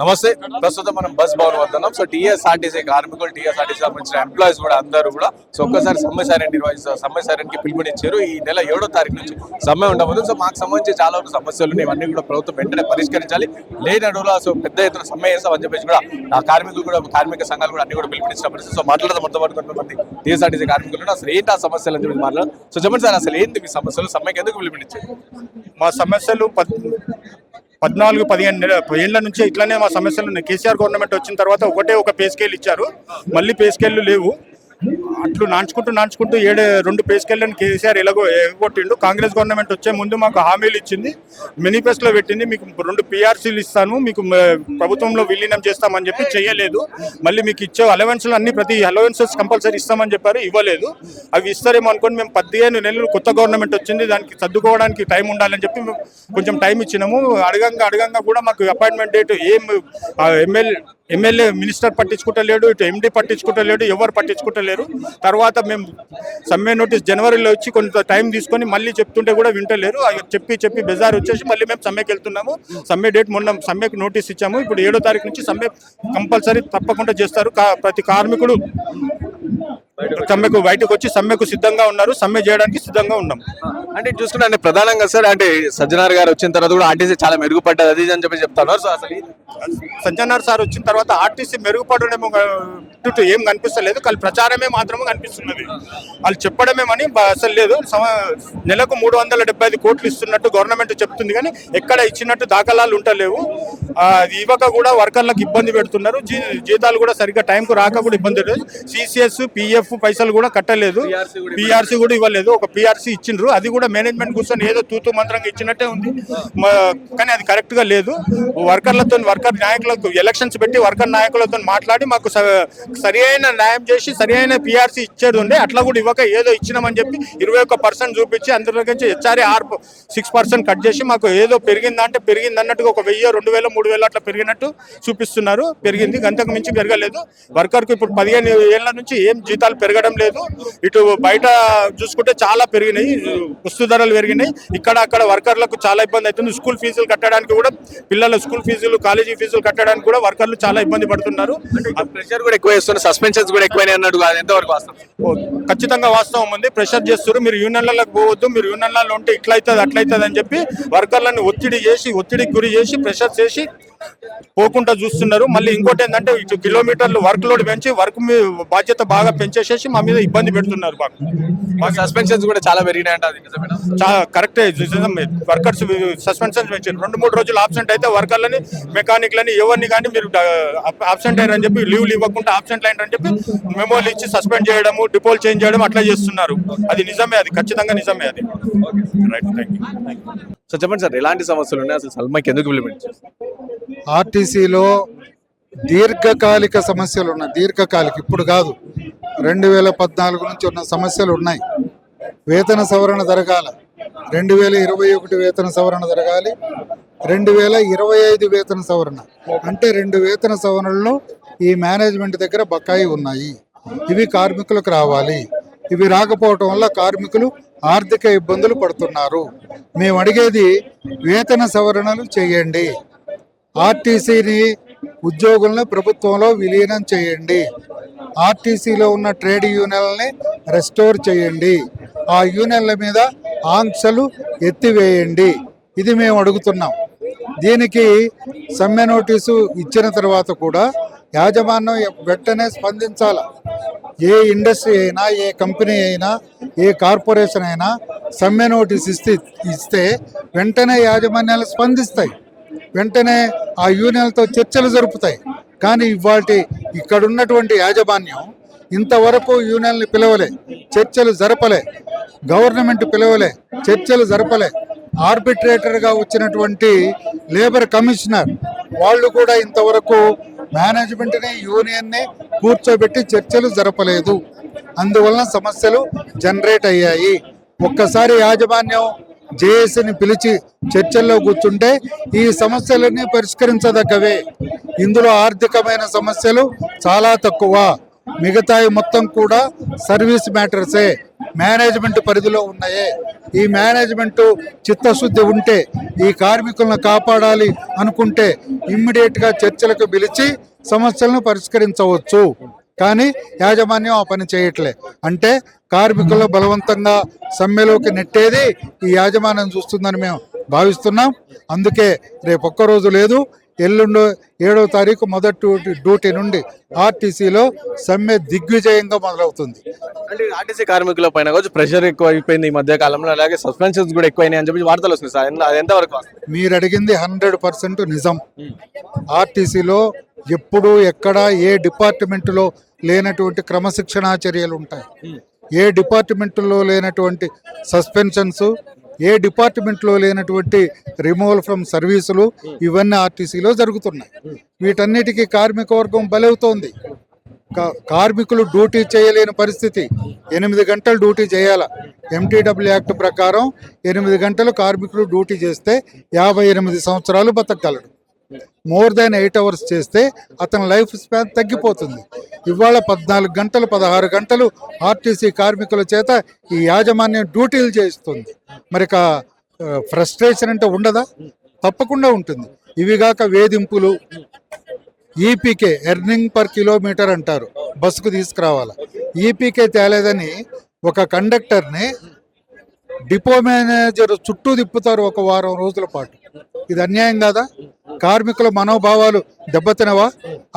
నమస్తే. ప్రస్తుతం మనం బస్ భవన్ వద్దాం. సో టీఎస్ఆర్టీసీ కార్మికులు, టీఎస్ఆర్టీసీ సంబంధించిన ఎంప్లాయీస్ కూడా అందరూ కూడా సో ఒక్కసారి సమ్మె సైరన్ నిర్వహిస్తారు. సమ్మె సైరన్కి పిలుపునిచ్చారు. ఈ నెల 7వ తారీఖు నుంచి సమ్మె ఉండబోతుంది. సో మాకు సంబంధించి చాలా వరకు సమస్యలు ఉన్నాయి. ఇవన్నీ కూడా ప్రభుత్వం వెంటనే పరిష్కరించాలి. లేని అడుగులో సో పెద్ద ఎత్తున సమ్మె చేస్తామని చెప్పేసి కూడా ఆ కార్మికులు కూడా, కార్మిక సంఘాలు కూడా అన్ని కూడా పిలుపునిచ్చిన పరిస్థితి. సో మాట్లాడదాం మొత్తం కొంతమంది టీఎస్ఆర్టీసీ కార్మికులు అసలు ఏంటి ఆ సమస్యలు అని చెప్పి మాట్లాడారు. సో చెప్పండి సార్, అసలు ఏంటి మీ సమస్యలు, సమ్మెకి ఎందుకు పిలుపునిచ్చారు? మా సమస్యలు 14-15 ఏళ్ల నుంచి ఇట్లానే మా సమస్యలు ఉన్నాయి. కేసీఆర్ గవర్నమెంట్ వచ్చిన తర్వాత ఒక పే స్కేల్ ఇచ్చారు, మళ్ళీ పే స్కేళ్ళు లేవు. అట్లు నాంచుకుంటూ 2 పే స్కేళ్ళని కేసీఆర్ ఎగొట్టిండు. కాంగ్రెస్ గవర్నమెంట్ వచ్చే ముందు మాకు హామీలు ఇచ్చింది, మేనిఫెస్టోలో పెట్టింది, మీకు 2 PRCలు ఇస్తాను, మీకు ప్రభుత్వంలో విలీనం చేస్తామని చెప్పి చేయలేదు. మళ్ళీ మీకు ఇచ్చే అలవెన్స్లు అన్ని ప్రతి అలవెన్సెస్ కంపల్సరీ ఇస్తామని చెప్పారు, ఇవ్వలేదు. అవి ఇస్తారేమో అనుకోని మేము 15 నెలలు కొత్త గవర్నమెంట్ వచ్చింది, దానికి సర్దుకోవడానికి టైం ఉండాలని చెప్పి కొంచెం టైం ఇచ్చినాము. అడగంగా కూడా మాకు అపాయింట్మెంట్ డేట్ ఎమ్మెల్యే మినిస్టర్ పట్టించుకుంటలేడు, ఇటు ఎండి పట్టించుకుంటలేడు, ఎవరు పట్టించుకుంటలేరు. తర్వాత మేము సమ్మె నోటీస్ జనవరిలో వచ్చి కొంత టైం తీసుకొని మళ్ళీ చెప్తుంటే కూడా వింటలేరు. చెప్పి బెజార్ వచ్చేసి మళ్ళీ మేము సమ్మెకి వెళ్తున్నాము. సమ్మె డేట్ మొన్న సమ్మెకి నోటీస్ ఇచ్చాము. ఇప్పుడు 7వ తారీఖు నుంచి సమ్మె కంపల్సరీ తప్పకుండా చేస్తారు. ప్రతి కార్మికుడు సమ్మెకు బయటకు వచ్చి సమ్మెకు సిద్ధంగా ఉన్నారు. సమ్మె చేయడానికి సిద్ధంగా ఉన్నాం. అంటే చూసుకుంటే ప్రధానంగా సార్, అంటే సజ్జనార్ గారు వచ్చిన తర్వాత కూడా ఆర్టీసీ చాలా మెరుగుపడ్డది అది అని చెప్పి చెప్తాను. సో అసలు సజ్జనార్ సార్ వచ్చిన తర్వాత ఆర్టీసీ మెరుగుపడడమేమో ఏం కనిపిస్తలేదు, కానీ ప్రచారమే మాత్రమే కనిపిస్తున్నది. వాళ్ళు చెప్పడమేమని అసలు లేదు. నెలకు 375 కోట్లు ఇస్తున్నట్టు గవర్నమెంట్ చెప్తుంది, కానీ ఎక్కడ ఇచ్చినట్టు దాఖలాలు ఉంటలేవు. ఇవ్వక కూడా వర్కర్లకు ఇబ్బంది పెడుతున్నారు. జీతాలు కూడా సరిగ్గా టైంకు రాక కూడా ఇబ్బంది లేదు. CCS PF పైసలు కూడా కట్టలేదు, PRC కూడా ఇవ్వలేదు. ఒక PRC ఇచ్చిండ్రు, అది కూడా మేనేజ్మెంట్ కూర్చొని ఏదో తూతూ మంత్రంగా ఇచ్చినట్టే ఉంది, కానీ అది కరెక్ట్ గా లేదు. వర్కర్ నాయకులకు ఎలక్షన్స్ పెట్టి వర్కర్ నాయకులతో మాట్లాడి మాకు సరి అయిన న్యాయం చేసి సరి అయిన PRC ఇచ్చేది ఉండే, అట్లా కూడా ఇవ్వక ఏదో ఇచ్చినామని చెప్పి 21% చూపించి అందరి నుంచి HRA 6% కట్ చేసి మాకు ఏదో పెరిగిందంటే పెరిగింది అన్నట్టుగా ఒక 1000, 2000, 3000 అట్లా పెరిగినట్టు చూపిస్తున్నారు. పెరిగింది, గంతకు మించి పెరగలేదు. వర్కర్కు ఇప్పుడు 15 ఏళ్ల నుంచి ఏం జీతాలు పెరగడం లేదు. ఇటు బయట చూసుకుంటే చాలా పెరిగినాయి, వస్తు ధరలు పెరిగినాయి. అక్కడ వర్కర్లకు చాలా ఇబ్బంది అవుతుంది. స్కూల్ ఫీజులు కట్టడానికి కూడా, పిల్లల స్కూల్ ఫీజులు, కాలేజీ ఫీజులు కట్టడానికి కూడా వర్కర్లు చాలా ఇబ్బంది పడుతున్నారు. ప్రెషర్ కూడా ఎక్కువ చేస్తున్నారు, సస్పెన్షన్స్ కూడా ఎక్కువైనాయి అన్నట్టు ఎంతవరకు వాస్తవం? ఖచ్చితంగా వాస్తవం ఉంది. ప్రెషర్ చేస్తారు, మీరు యూనియన్లకు పోవద్దు, మీరు యూనియన్లలో ఉంటే ఇట్లా అవుతుంది అట్లా అవుతుంది అని చెప్పి వర్కర్లను ఒత్తిడికి గురి చేసి ప్రెషర్ చేసి పోకుండా చూస్తున్నారు. మళ్ళీ ఇంకోటి ఏంటంటే ఇటు కిలోమీటర్లు వర్క్ లోడ్ పెంచి వర్క్ బాధ్యత బాగా పెంచేసేసి మా మీద ఇబ్బంది పెడుతున్నారు. సస్పెన్షన్స్ కూడా చాలా పెరిగినాయంట, కరెక్టే. వర్కర్స్ సస్పెన్షన్స్ పెంచారు. 2-3 రోజులు ఆబ్సెంట్ అయితే వర్కర్లని, మెకానిక్లని, ఎవరిని కానీ మీరు ఆబ్సెంట్ అయ్యారని చెప్పి, లీవ్లు ఇవ్వకుండా ఆబ్సెంట్ అయ్యారని చెప్పి మెమోలు ఇచ్చి సస్పెండ్ చేయడము, డిపోల్ చేంజ్ చేయడం అట్లా చేస్తున్నారు. అది నిజమే, అది ఖచ్చితంగా నిజమే. అది రైట్. Thank you. సో చెప్పండి సార్, ఎలాంటి సమస్యలు ఉన్నాయి, అసలు సమ్మెకి ఎందుకు పిలుపునిచ్చారు? ఆర్టీసీలో దీర్ఘకాలిక సమస్యలు ఉన్నాయి. దీర్ఘకాలిక ఇప్పుడు కాదు, 2014 నుంచి ఉన్న సమస్యలు ఉన్నాయి. వేతన సవరణ జరగాల, 2021 వేతన సవరణ జరగాలి, 2025 వేతన సవరణ. అంటే 2 వేతన సవరణలు ఈ మేనేజ్మెంట్ దగ్గర బకాయి ఉన్నాయి. ఇవి కార్మికులకు రావాలి. ఇవి రాకపోవటం వల్ల కార్మికులు ఆర్థిక ఇబ్బందులు పడుతున్నారు. మేము అడిగేది వేతన సవరణలు చేయండి, ఆర్టీసీని ఉద్యోగులను ప్రభుత్వంలో విలీనం చేయండి, ఆర్టీసీలో ఉన్న ట్రేడ్ యూనియన్లని రెస్టోర్ చేయండి, ఆ యూనియన్ల మీద ఆంక్షలు ఎత్తివేయండి. ఇది మేము అడుగుతున్నాం. దీనికి సమ్మె నోటీసు ఇచ్చిన తర్వాత కూడా యాజమాన్యం వెంటనే స్పందించాల. ఏ ఇండస్ట్రీ అయినా, ఏ కంపెనీ అయినా, ఏ కార్పొరేషన్ అయినా సమ్మె నోటీస్ ఇస్తే వెంటనే యాజమాన్యాలు స్పందిస్తాయి, వెంటనే ఆ యూనియన్లతో చర్చలు జరుపుతాయి. కానీ ఇక్కడ ఉన్నటువంటి యాజమాన్యం ఇంతవరకు యూనియన్లు పిలవలే, చర్చలు జరపలే, గవర్నమెంట్ పిలవలే, చర్చలు జరపలే. ఆర్బిట్రేటర్గా వచ్చినటువంటి లేబర్ కమిషనర్ వాళ్ళు కూడా ఇంతవరకు మేనేజ్మెంట్ని, యూనియన్ని కూర్చోబెట్టి చర్చలు జరపలేదు. అందువలన సమస్యలు జనరేట్ అయ్యాయి. ఒక్కసారి యాజమాన్యం జేఏసీని పిలిచి చర్చల్లో కూర్చుంటే ఈ సమస్యలన్నీ పరిష్కరించదగ్గవే. ఇందులో ఆర్థికమైన సమస్యలు చాలా తక్కువ, మిగతాయి మొత్తం కూడా సర్వీస్ మ్యాటర్సే. మేనేజ్మెంట్ పరిధిలో ఉన్నాయే. ఈ మేనేజ్మెంట్ చిత్తశుద్ధి ఉంటే, ఈ కార్మికులను కాపాడాలి అనుకుంటే ఇమ్మీడియట్గా చర్చలకు పిలిచి సమస్యలను పరిష్కరించవచ్చు. కానీ యాజమాన్యం ఆ పని చేయట్లే. అంటే కార్మికులను బలవంతంగా సమ్మెలోకి నెట్టేది ఈ యాజమాన్యం చూస్తుందని మేము భావిస్తున్నాం. అందుకే రేపు ఒక్కరోజు లేదు, ఎల్లుండి 7వ తారీఖు మొదటి డ్యూటీ నుండి ఆర్టీసీలో సమ్మె దిగ్విజయంగా మొదలవుతుంది. అంటే ఆర్టీసీ కార్మికుల పైన కొంచెం ప్రెషర్ ఎక్కువ అయిపోయింది ఈ మధ్య కాలంలో, అలాగే సస్పెన్షన్స్ కూడా ఎక్కువైనాయి అని చెప్పి వార్తలు వస్తున్నాయి సార్. అది ఎంతవరకు వాస్తవం? మీరు అడిగింది 100% నిజం. ఆర్టీసీలో ఎప్పుడు ఎక్కడ ఏ డిపార్ట్మెంట్లో లేనటువంటి క్రమశిక్షణా చర్యలు ఉంటాయి. ఏ డిపార్ట్మెంట్లో లేనటువంటి సస్పెన్షన్స్, ఏ డిపార్ట్మెంట్లో లేనటువంటి రిమూవల్ ఫ్రమ్ సర్వీసులు, ఇవన్నీ ఆర్టీసీలో జరుగుతున్నాయి. వీటన్నిటికీ కార్మిక వర్గం బలవుతోంది. కార్మికులు డ్యూటీ చేయలేని పరిస్థితి. 8 గంటలు డ్యూటీ చేయాల. MTW యాక్ట్ ప్రకారం 8 గంటలు కార్మికులు డ్యూటీ చేస్తే 58 సంవత్సరాలు బతకగలడు. మోర్ దాన్ 8 అవర్స్ చేస్తే అతని లైఫ్ స్పాన్ తగ్గిపోతుంది. ఇవాళ 14 గంటలు 16 గంటలు ఆర్టీసీ కార్మికుల చేత ఈ యాజమాన్యం డ్యూటీలు చేయిస్తుంది. మరి ఫ్రస్ట్రేషన్ అంటే ఉండదా? తప్పకుండా ఉంటుంది. ఇవిగాక వేధింపులు, ఈపీకే ఎర్నింగ్ పర్ కిలోమీటర్ అంటారు, బస్సుకు తీసుకురావాలి. ఈపీకే తేలేదని ఒక కండక్టర్ని డిపో మేనేజర్ చుట్టూ తిప్పుతారు 1 వారం రోజుల పాటు. ఇది అన్యాయం కాదా? కార్మికుల మనోభావాలు దెబ్బతినవా?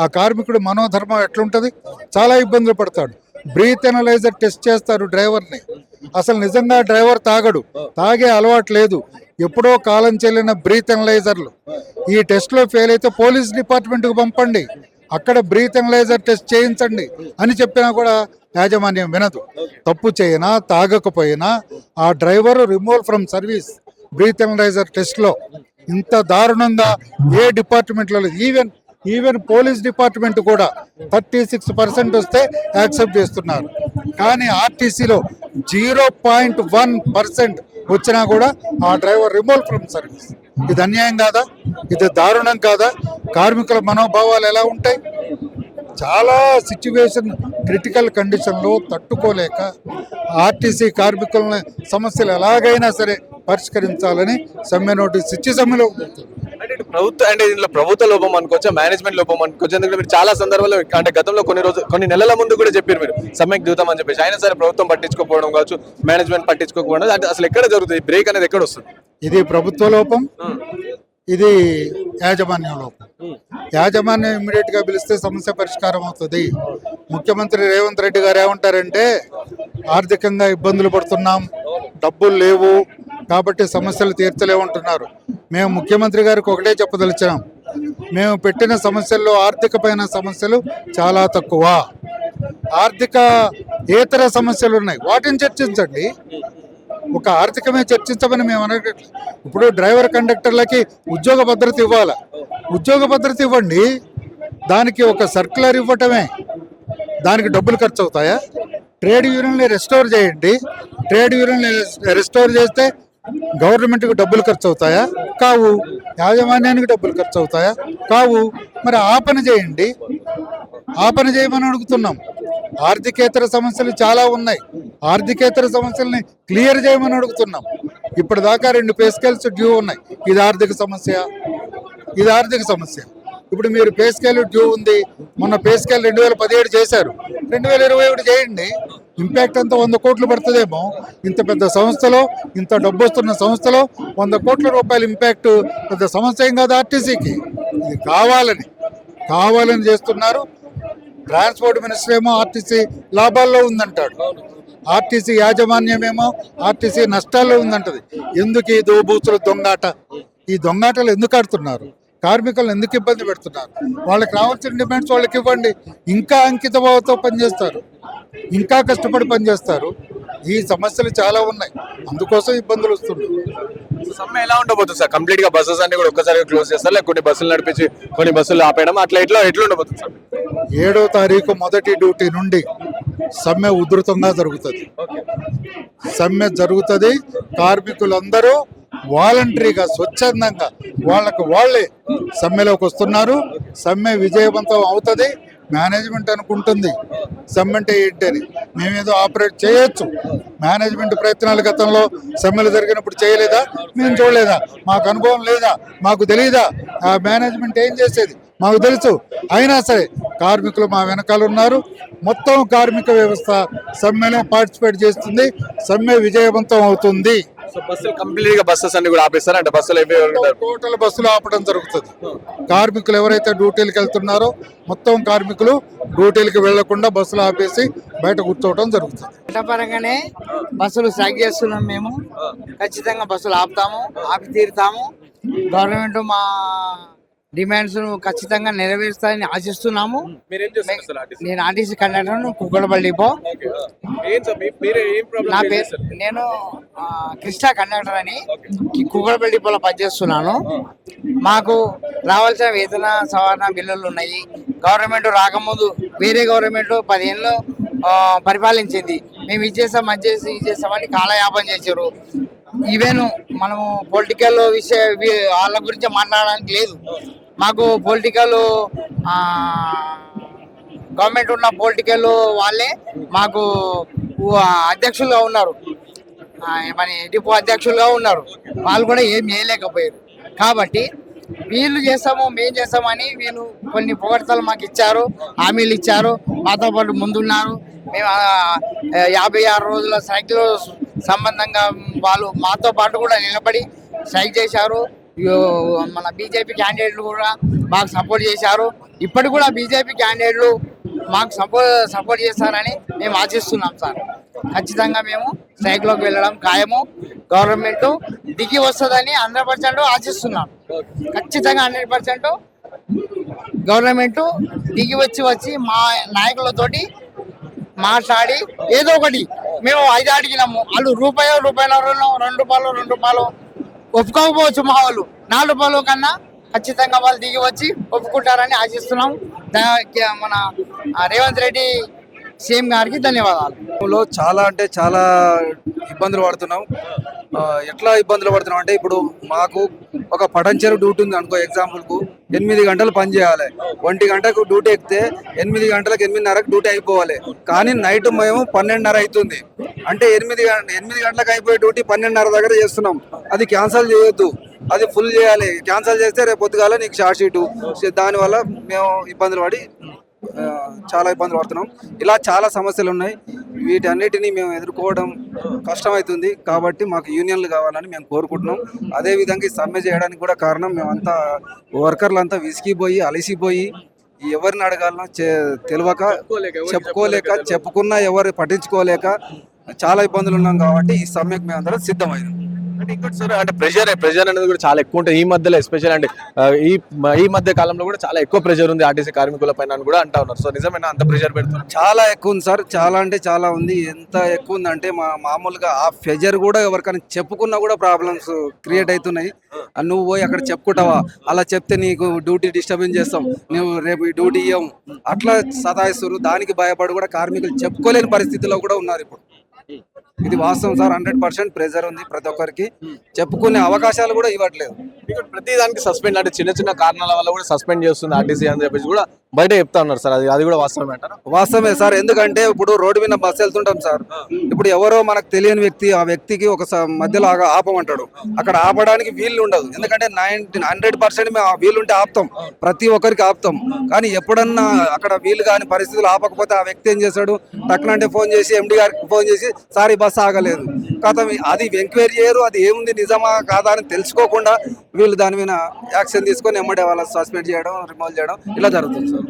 ఆ కార్మికుడు మనోధర్మం ఎట్లుంటుంది? చాలా ఇబ్బందులు పడతాడు. బ్రీత్ ఎనలైజర్ టెస్ట్ చేస్తారు డ్రైవర్ని. అసలు నిజంగా డ్రైవర్ తాగడు, తాగే అలవాటు లేదు. ఎప్పుడో కాలం చెల్లిన బ్రీత్ ఎనలైజర్లు. ఈ టెస్ట్లో ఫెయిల్ అయితే పోలీస్ డిపార్ట్మెంట్కి పంపండి, అక్కడ బ్రీత్ ఎనలైజర్ టెస్ట్ చేయించండి అని చెప్పినా కూడా యాజమాన్యం వినదు. తప్పు చేయనా తాగకపోయినా ఆ driver removal from service breath analyser టెస్ట్లో. ఇంత దారుణంగా ఏ డిపార్ట్మెంట్లో లేదు. ఈవెన్ పోలీస్ డిపార్ట్మెంట్ కూడా 36% వస్తే యాక్సెప్ట్ చేస్తున్నారు. కానీ ఆర్టీసీలో 0.1% వచ్చినా కూడా ఆ డ్రైవర్ రిమూవల్ ఫ్రమ్ సర్వీస్. ఇది అన్యాయం కాదా? ఇది దారుణం కాదా? కార్మికుల మనోభావాలు ఎలా ఉంటాయి? చాలా సిచ్యువేషన్ క్రిటికల్ కండిషన్లో తట్టుకోలేక ఆర్టీసీ కార్మికుల సమస్యలు ఎలాగైనా సరే పరిష్కరించాలని సమ్మె నోటీస్ ఇచ్చి సమ్మెలో అంటే ప్రభుత్వ అంటే దీనిలో ప్రభుత్వ లోపం అనుకోవచ్చా, మేనేజ్మెంట్ లోపం అనుకోవచ్చు? ఎందుకంటే మీరు చాలా సందర్భాల్లో అంటే గతంలో కొన్ని నెలల ముందు కూడా చెప్పారు మీరు సమ్మెకు దిగుతాం అని చెప్పేసి, అయినా సరే ప్రభుత్వం పట్టించుకోకపోవడం కావచ్చు, మేనేజ్మెంట్ పట్టించుకోకపోవడం, అంటే అసలు ఎక్కడ జరుగుతుంది బ్రేక్ అనేది? ఎక్కడ వస్తుంది? ఇది ప్రభుత్వ లోపం, ఇది యాజమాన్యం లోపం. యాజమాన్యం ఇమ్మీడియట్ గా పిలిస్తే సమస్య పరిష్కారం అవుతుంది. ముఖ్యమంత్రి రేవంత్ రెడ్డి గారు ఏమంటారంటే, ఆర్థికంగా ఇబ్బందులు పడుతున్నాం, డబ్బులు లేవు కాబట్టి సమస్యలు తీర్చలేమంటున్నారు. మేము ముఖ్యమంత్రి గారికి ఒకటే చెప్పదలిచాం, మేము పెట్టిన సమస్యల్లో ఆర్థికమైన సమస్యలు చాలా తక్కువ, ఆర్థిక ఏతర సమస్యలు ఉన్నాయి, వాటిని చర్చించండి. ఒక ఆర్థికమే చర్చించమని మేము అనట్లేదు. ఇప్పుడు డ్రైవర్ కండక్టర్లకి ఉద్యోగ భద్రత ఇవ్వాలా, ఉద్యోగ భద్రత ఇవ్వండి. దానికి ఒక సర్క్యులర్ ఇవ్వటమే, దానికి డబ్బులు ఖర్చు అవుతాయా? ట్రేడ్ యూనియన్ని రెస్టోర్ చేయండి. ట్రేడ్ యూనియన్ని రెస్టోర్ చేస్తే గవర్నమెంట్కి డబ్బులు ఖర్చు అవుతాయా? కావు. యాజమాన్యానికి డబ్బులు ఖర్చు అవుతాయా? కావు. మరి ఆ పని చేయండి, ఆ పని చేయమని అడుగుతున్నాం. ఆర్థికేతర సమస్యలు చాలా ఉన్నాయి, ఆర్థికేతర సమస్యల్ని క్లియర్ చేయమని అడుగుతున్నాం. ఇప్పటిదాకా 2 పే స్కేల్స్ డ్యూ ఉన్నాయి. ఇది ఆర్థిక సమస్య, ఇది ఆర్థిక సమస్య. ఇప్పుడు మీరు పే స్కేల్ డ్యూ ఉంది, మొన్న పే స్కేల్ 2017 చేశారు, 2021 చేయండి. ఇంపాక్ట్ అంతా 100 కోట్లు పడుతుందేమో. ఇంత పెద్ద సంస్థలో, ఇంత డబ్బు వస్తున్న సంస్థలో 100 కోట్ల రూపాయల ఇంపాక్ట్ పెద్ద సమస్య ఏం కాదు ఆర్టీసీకి. ఇది కావాలని చేస్తున్నారు. ట్రాన్స్పోర్ట్ మినిస్టర్ ఏమో ఆర్టీసీ లాభాల్లో ఉందంటాడు, ఆర్టీసీ యాజమాన్యమేమో ఆర్టీసీ నష్టాల్లో ఉందంటది. ఎందుకు ఈ దోబూచుల దొంగాట? ఈ దొంగాటలు ఎందుకు ఆడుతున్నారు? కార్మికులను ఎందుకు ఇబ్బంది పెడుతున్నారు? వాళ్ళకి రావాల్సిన డిమాండ్స్ వాళ్ళకి ఇవ్వండి. ఇంకా అంకితభావంతో పనిచేస్తారు, ఇంకా కష్టపడి పనిచేస్తారు. ఈ సమస్యలు చాలా ఉన్నాయి, అందుకోసం ఇబ్బందులు వస్తున్నాయి. సమ్మె ఎలా ఉండబోతుంది సార్? కంప్లీట్ గా బస్సెస్ అన్ని కూడా ఒక్కసారిగా క్లోజ్ చేస్తారు, లేక కొన్ని బస్సులు నడిపించి కొన్ని బస్సులు ఆపేయడం, ఎట్లా ఉండబోతుంది సార్? 7వ తారీఖు మొదటి డ్యూటీ నుండి సమ్మె ఉధృతంగా జరుగుతుంది. సమ్మె జరుగుతుంది. కార్మికులందరూ వాలంటరీగా స్వచ్ఛందంగా వాళ్ళకు వాళ్ళే సమ్మెలోకి వస్తున్నారు. సమ్మె విజయవంతం అవుతుంది. మేనేజ్మెంట్ అనుకుంటుంది సమ్మె అంటే ఏంటని, మేమేదో ఆపరేట్ చేయొచ్చు, మేనేజ్మెంట్ ప్రయత్నాలు గతంలో సమ్మెలు జరిగినప్పుడు చేయలేదా? మేము చూడలేదా? మాకు అనుభవం లేదా? మాకు తెలియదా ఆ మేనేజ్మెంట్ ఏం చేసేది? మాకు తెలుసు. అయినా సరే కార్మికులు మా వెనకాల ఉన్నారు. మొత్తం కార్మిక వ్యవస్థ సమ్మెలో పార్టిసిపేట్ చేస్తుంది. సమ్మె విజయవంతం అవుతుంది. సో బస్సులు కంప్లీట్ గా బస్సెస్ అన్ని కూడా ఆపేస్తారు అంటే బస్సులు టోటల్ బస్సులు ఆపడం జరుగుతుంది. కార్మికులు ఎవరైతే డ్యూటీలకు వెళ్తున్నారో మొత్తం కార్మికులు డ్యూటీలకు వెళ్లకుండా బస్సులు ఆపేసి బయట కూర్చోవడం జరుగుతుంది. చట్టపరంగానే బస్సులు స్ట్రైక్ చేస్తున్నాం. మేము ఖచ్చితంగా బస్సులు ఆపుతాము, ఆపి తీరుతాము. గవర్నమెంట్ మా డిమాండ్స్ ఖచ్చితంగా నెరవేరుస్తారని ఆశిస్తున్నాము. మీరేం చేస్తారు అసలు ఆర్టీసీ? నేను RTC conductor Kukkadapalli depot. Okay. ఏం సార్ మీరే ఏం ప్రాబ్లం నా ఫేస్ పేరు చేస్తారు? నేను కృష్ణా కండక్టర్ అని కుక్కడపల్లి డిపోలో పనిచేస్తున్నాను. మాకు రావాల్సిన వేతన సవరణ బిల్లులు ఉన్నాయి. గవర్నమెంట్ రాకముందు వేరే గవర్నమెంట్ 10 ఏళ్ళు పరిపాలించింది. మేము ఇచ్చేసాం, అది చేసి ఇది చేస్తామని కాలయాపన చేశారు. ఈవెన్ మనము పొలిటికల్ వాళ్ళ గురించి మాట్లాడడానికి లేదు. మాకు పొలిటికల్ గవర్నమెంట్ ఉన్న పొలిటికల్ వాళ్ళే మాకు అధ్యక్షులుగా ఉన్నారు, మన డిపో అధ్యక్షులుగా ఉన్నారు. వాళ్ళు కూడా ఏం చేయలేకపోయారు. కాబట్టి వీళ్ళు చేస్తాము మేము చేస్తామని వీళ్ళు కొన్ని పొగడ్తలు మాకు ఇచ్చారు, హామీలు ఇచ్చారు. మాతో పాటు ముందున్నారు. మేము 56 రోజుల స్ట్రైక్లో సంబంధంగా వాళ్ళు మాతో పాటు కూడా నిలబడి స్ట్రైక్ చేశారు. మన బీజేపీ క్యాండిడేట్లు కూడా మాకు సపోర్ట్ చేశారు. ఇప్పటికి కూడా బీజేపీ క్యాండిడేట్లు మాకు సపోర్ట్ చేస్తారని మేము ఆశిస్తున్నాం సార్. ఖచ్చితంగా మేము స్ట్రైక్లోకి వెళ్ళడం ఖాయము. గవర్నమెంట్ దిగి వస్తుందని 100% ఆశిస్తున్నాం. ఖచ్చితంగా 100% గవర్నమెంట్ దిగి వచ్చి మా నాయకులతోటి మాట్లాడి ఏదో ఒకటి మేము 5 అడిగినాము. వాళ్ళు రూపాయలు 2 రూపాయలు ఒప్పుకోకపోవచ్చు. మా వాళ్ళు 4 రూపాయల కన్నా ఖచ్చితంగా వాళ్ళు దిగి వచ్చి ఒప్పుకుంటారని ఆశిస్తున్నాం. మన రేవంత్ రెడ్డి సీఎం గారికి ధన్యవాదాలు. చాలా అంటే చాలా ఇబ్బందులు పడుతున్నాం. ఎట్లా ఇబ్బందులు పడుతున్నాం అంటే ఇప్పుడు మాకు ఒక పటంచెరు డ్యూటీ ఉంది అనుకో, ఎగ్జాంపుల్కు 8 గంటలు పని చేయాలి. 1 గంటకు డ్యూటీ ఎక్కితే 8 గంటలకు 8:30కు డ్యూటీ అయిపోవాలి. కానీ నైట్ మేము 12:30 అవుతుంది. అంటే 8 గంటలకు అయిపోయే డ్యూటీ 12:30 దగ్గర చేస్తున్నాం. అది క్యాన్సిల్ చేయొద్దు, అది ఫుల్ చేయాలి. క్యాన్సిల్ చేస్తే రేపు పొద్దుగాల నీకు షార్ట్ షీటు. దానివల్ల మేము ఇబ్బందులు పడి చాలా ఇబ్బందులు పడుతున్నాం. ఇలా చాలా సమస్యలు ఉన్నాయి. వీటన్నిటిని మేము ఎదుర్కోవడం కష్టమవుతుంది. కాబట్టి మాకు యూనియన్లు కావాలని మేము కోరుకుంటున్నాం. అదేవిధంగా ఈ సమ్మె చేయడానికి కూడా కారణం మేమంతా వర్కర్లు అంతా విసిగిపోయి అలసిపోయి ఎవరిని అడగాలనో తెలియక చెప్పుకున్నా ఎవరు పట్టించుకోలేక చాలా ఇబ్బందులు ఉన్నాం. కాబట్టి ఈ సమ్మెకు మేము అందరం సిద్ధమైనాం. అంటే ఇంకోటి సార్ అంటే ప్రెషర్ అనేది కూడా చాలా ఎక్కువ ఉంటుంది ఈ మధ్యలో, ఎస్పెషల్ అంటే ఈ మధ్య కాలంలో కూడా చాలా ఎక్కువ ప్రెషర్ ఉంది ఆర్టీసీ కార్మికుల పైన అని కూడా అంటా ఉన్నారు. సో నిజమేనా అంత ప్రెషర్ పెడుతున్నారు? చాలా ఎక్కువ ఉంది సార్. చాలా అంటే చాలా ఉంది. ఎంత ఎక్కువ ఉంది అంటే మామూలుగా ఆ ప్రెషర్ కూడా ఎవరికైనా చెప్పుకున్నా కూడా ప్రాబ్లమ్స్ క్రియేట్ అవుతున్నాయి. నువ్వు పోయి అక్కడ చెప్పుకుంటావా, అలా చెప్తే నీకు డ్యూటీ డిస్టర్బెన్స్ చేస్తాం, నువ్వు రేపు ఈ డ్యూటీ ఇవ్వం, అట్లా సతాయిస్తారు. దానికి భయపడి కూడా కార్మికులు చెప్పుకోలేని పరిస్థితిలో కూడా ఉన్నారు ఇప్పుడు. ఇది వాస్తవం సార్. 100% ప్రెజర్ ఉంది. ప్రతి ఒక్కరికి చెప్పుకునే అవకాశాలు కూడా ఇవ్వట్లేదు. ప్రతి దానికి సస్పెండ్ అంటే చిన్న చిన్న కారణాల వల్ల కూడా సస్పెండ్ చేస్తుంది ఆర్టీసీ అని చెప్పేసి కూడా బయట చెప్తా ఉన్నారు సార్. అది కూడా వాస్తవమే అంటారా? వాస్తవమే సార్. ఎందుకంటే ఇప్పుడు రోడ్డు మీద బస్సు వెళ్తుంటాం సార్. ఇప్పుడు ఎవరో మనకు తెలియని వ్యక్తి ఆ వ్యక్తికి ఒక మధ్యలో ఆపమంటాడు. అక్కడ ఆపడానికి వీలు ఉండదు. ఎందుకంటే 100% మేము వీలు ఉంటే ఆపుతాం, ప్రతి ఒక్కరికి ఆపుతాం. కానీ ఎప్పుడన్నా అక్కడ వీలు కాని పరిస్థితులు ఆపకపోతే ఆ వ్యక్తి ఏం చేశాడు, టక్కునంటే ఫోన్ చేసి ఎండి గారికి ఫోన్ చేసి సార్ ఈ బస్సు ఆగలేదు కథ, అది ఎంక్వైరీ చేయరు, అది ఏముంది నిజమా కాదా అని తెలుసుకోకుండా వీళ్ళు దాని మీద యాక్షన్ తీసుకొని ఎమ్మడే వాళ్ళ సస్పెండ్ చేయడం, రిమూవ్ చేయడం ఇలా జరుగుతుంది సార్.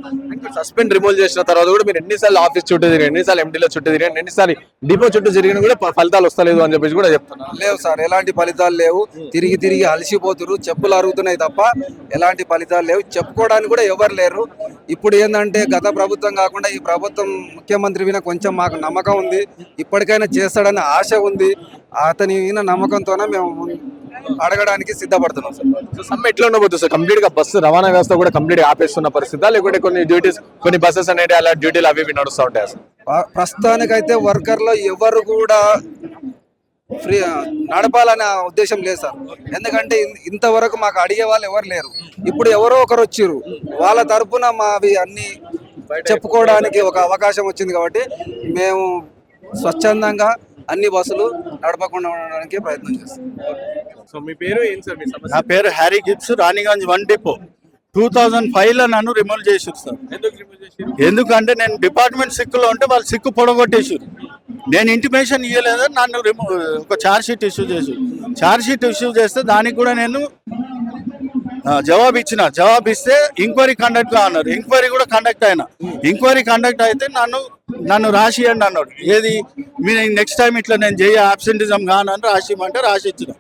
సస్పెండ్ రిమూవ్ చేసిన తర్వాత కూడా మీరు ఎన్నిసార్లు ఆఫీస్ చుట్టూ తిరిగి, ఎన్నిసార్లు ఎండీలో చుట్టూ తిరిగి, ఎన్నిసార్లు డిపో చుట్టూ తిరిగినా కూడా ఫలితాలు వస్తలేదు అని చెప్పేసి కూడా చెప్తున్నారు. లేవు సార్, ఎలాంటి ఫలితాలు లేవు. తిరిగి తిరిగి అలసిపోతున్నారు, చెప్పులు అరుగుతున్నాయి తప్ప ఎలాంటి ఫలితాలు లేవు. చెప్పుకోవడానికి కూడా ఎవరు లేరు. ఇప్పుడు ఏంటంటే గత ప్రభుత్వం కాకుండా ఈ ప్రభుత్వం ముఖ్యమంత్రి మీద కొంచెం మాకు నమ్మకం ఉంది, ఇప్పటికైనా చేస్తాడని ఆశ ఉంది. అతని మీద నమ్మకంతోనే మేము అడగడానికి సిద్ధపడుతున్నాం సార్. సో సమ్మె ఎట్లా ఉండబోతుంది సార్? కంప్లీట్ గా బస్సు రవాణా వ్యవస్థ కూడా కంప్లీట్ గా ఆపేస్తున్న పరిస్థితి, లేకుంటే కొన్ని బస్సెస్ అనేవి అలా డ్యూటీలు అవి నడుస్తూ ఉంటాయి సార్? ప్రస్తుతానికైతే వర్కర్లు ఎవరు కూడా ఫ్రీ నడపాలనే ఉద్దేశం లేదు సార్. ఎందుకంటే ఇంతవరకు మాకు అడిగే వాళ్ళు ఎవరు లేరు. ఇప్పుడు ఎవరో ఒకరు వచ్చారు, వాళ్ళ తరపున మావి అన్ని చెప్పుకోవడానికి ఒక అవకాశం వచ్చింది. కాబట్టి మేము స్వచ్ఛందంగా అన్ని బస్సులు నడపకుండా ఉండడానికి ప్రయత్నం చేస్తాం. సో మీ పేరు ఏం సార్, మీ సమస్య నా పేరు హ్యారీ గిబ్స్, రాణిగంజ్ 1 డిపో. 2005లో నన్ను రిమూవ్ చేసారు సార్. ఎందుకు రిమూవ్ చేశారు? ఎందుకంటే నేను డిపార్ట్మెంట్ సిక్కులో ఉంటే వాళ్ళు సిక్కు పొడగొట్టేసారు. నేను ఇంటిమేషన్ ఇవ్వలేదని నన్ను ఒక ఛార్జ్ షీట్ ఇష్యూ చేశారు. ఛార్జ్ షీట్ ఇష్యూ చేస్తే దానికి కూడా నేను జవాబు ఇస్తే ఎంక్వైరీ కండక్ట్ గా అన్నారు. ఎంక్వైరీ కూడా కండక్ట్ అయినా. ఎంక్వైరీ కండక్ట్ అయితే నన్ను రాసియండి అన్నాడు. ఏది మీరు నెక్స్ట్ టైం ఇట్లా నేను చేయ ఆబ్సెంటిజం కానని రాసిమంటే రాసి ఇచ్చిన.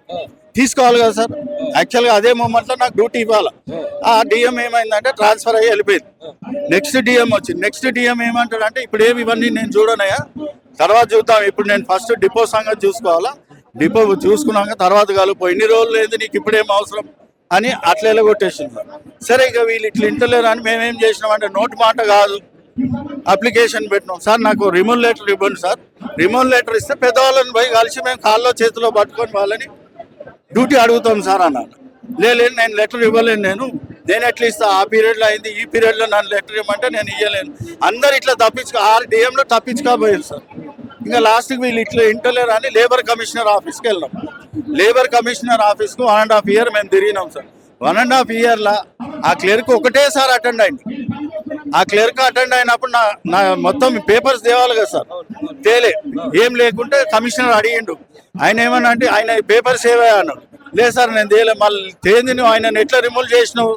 తీసుకోవాలి కదా సార్. యాక్చువల్గా అదే మూమెంట్లో నాకు డ్యూటీ ఇవ్వాలి. ఆ డిఎం ఏమైందంటే ట్రాన్స్ఫర్ అయ్యి వెళ్ళిపోయింది. నెక్స్ట్ డిఎం వచ్చింది. నెక్స్ట్ డిఎం ఏమంటాడు అంటే ఇప్పుడు ఏమి ఇవన్నీ నేను చూడనయా, తర్వాత చూద్దాం, ఇప్పుడు నేను ఫస్ట్ డిపో సంగతి చూసుకోవాలా, డిపో చూసుకున్నాక తర్వాత కలుపు, ఎన్ని రోజులు లేదు నీకు ఇప్పుడేం అవసరం అని అట్లా వెళ్ళగొట్టేసింది. సరే ఇక వీళ్ళు ఇట్లా ఇంటలేరు అని మేమేం చేసినామంటే నోటి మాట కాదు, అప్లికేషన్ పెట్టినాం. సార్ నాకు రిమూవ్ లెటర్ ఇవ్వండి సార్. రిమూవ్ లెటర్ ఇస్తే పెద్దవాళ్ళని పోయి కలిసి మేము కాల్లో చేతిలో పట్టుకొని వాళ్ళని డ్యూటీ అడుగుతాం సార్ అన్నాను. లేదు నేను లెటర్ ఇవ్వలేను, నేను ఎట్లా ఇస్తా, ఆ పీరియడ్లో అయింది, ఈ పీరియడ్లో నన్ను లెటర్ ఇవ్వమంటే నేను ఇవ్వలేను. అందరు ఇట్లా డిఎంలో తప్పించుకోబోయారు సార్. ఇంకా లాస్ట్కి వీళ్ళు ఇట్లా ఇంటలేరు అని లేబర్ కమిషనర్ ఆఫీస్కి వెళ్ళాం. లేబర్ కమిషనర్ ఆఫీస్కు 1.5 year మేము తిరిగినాం సార్. 1.5 yearలో ఆ క్లర్క్ ఒకటేసారి అటెండ్ అయింది. ఆ క్లర్క్ అటెండ్ అయినప్పుడు నా మొత్తం పేపర్స్ తేవాలి కదా సార్, తేలే. ఏం లేకుంటే కమిషనర్ అడిగిండు. ఆయన ఏమన్నా అంటే ఆయన పేపర్స్ ఏవయ్యా అన్నాడు. లేదు సార్ నేను తేలే. మళ్ళీ తేంది నువ్వు ఆయన ఎట్లా రిమూవ్ చేసినావు?